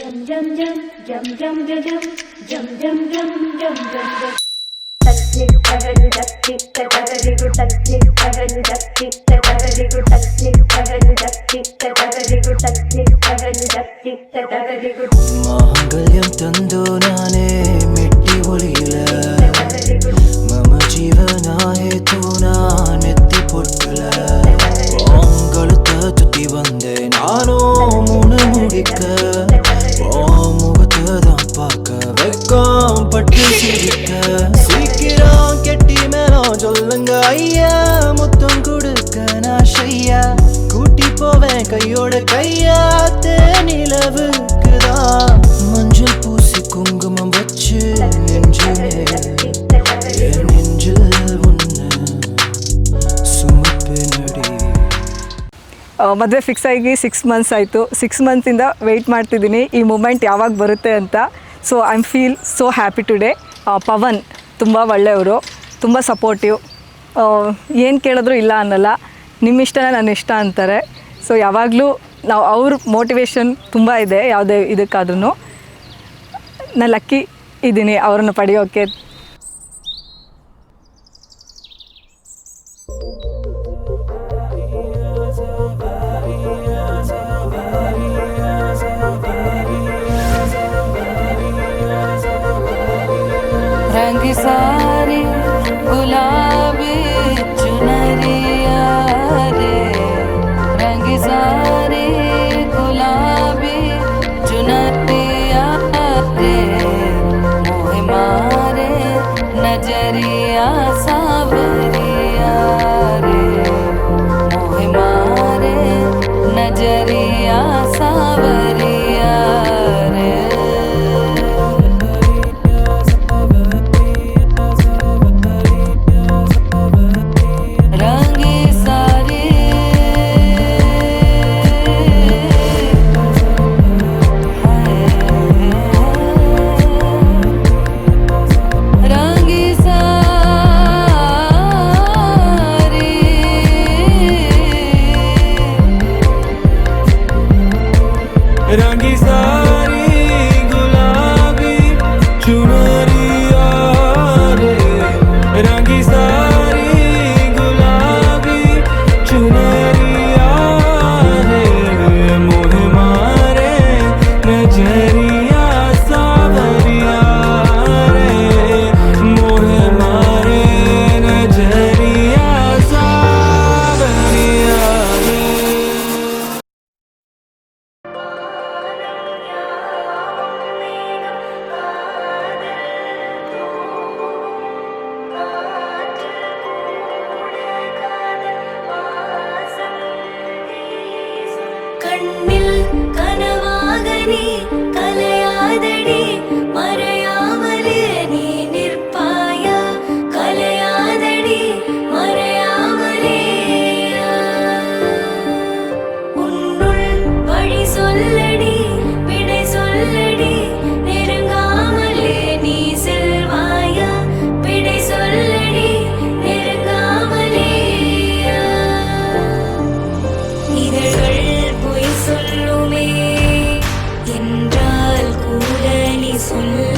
மாங்கல்யம் தந்தோ நானே மெட்டி ஒளியில மம ஜீவனாயே தூணா நெத்தி பொட்டுல பொங்கலுத்த சுத்தி வந்தேன் நானோ முனை முடிக்க முகத்தை தான் பார்க்க வெக்கம் பட்டு சிரிக்க சீக்கிரம் கெட்டி மேலும் சொல்லுங்க ஐயா முத்தம் கொடுக்க நான் ஷையா கூட்டி போவேன் கையோட கையா நிலவுக்குதான் மஞ்சள் பூசி குங்குமம் வச்சு நெஞ்சில் ஒன்று ಸುಮ್ಮಪ್ಪನಡಿ ಮದುವೆ ಫಿಕ್ಸ್ ಆಗಿ 6 ಮಂತ್ಸ್ ಆಯಿತು. 6 ಮಂತ್ಸಿಂದ ವೆಯ್ಟ್ ಮಾಡ್ತಿದ್ದೀನಿ ಈ ಮೂಮೆಂಟ್ ಯಾವಾಗ ಬರುತ್ತೆ ಅಂತ. So I am feel so happy today. Pavan ತುಂಬ ಒಳ್ಳೆಯವರು, ತುಂಬ ಸಪೋರ್ಟಿವ್, ಏನು ಕೇಳಿದ್ರು ಇಲ್ಲ ಅನ್ನಲ್ಲ, ನಿಮ್ಮ ಇಷ್ಟನೇ ನನ್ನ ಇಷ್ಟ ಅಂತಾರೆ. ಸೊ ಯಾವಾಗಲೂ ನಾವು ಅವ್ರ ಮೋಟಿವೇಶನ್ ತುಂಬ ಇದೆ ಯಾವುದೇ ಇದಕ್ಕಾದ್ರೂ. ನಾನು ಲಕ್ಕಿ ಇದ್ದೀನಿ ಅವರನ್ನು ಪಡೆಯೋಕ್ಕೆ. रंग सारी गुलाबी चुनरिया रे, रंग सारी गुलाबी चुनरिया रे, मोह मारे नजरिया सावरिया रे, मोह मारे नजरिया सावरिया रे. रंगी सारी गुलाबी चुनरिया रे, रंगी सारी गुलाबी चुनरिया रे, मोह मारे नजरिया सावरिया रे, मोह मारे नजरिया सावरिया रे. கண்ணில் கனவாக நீ கலையாதடி, மறையாமலே நீ நிற்பாயா, கலையாதடி மறையாமலே. உன்னுள் வழி சொல்லடி, விடை சொல்லடி, நெருங்காமலே நீ செல்வாயா, விடை சொல்லடி நெருங்காமலே. இதழ்கள் பொய் சொல்லுமே என்றால் கூட நீ சொல்ல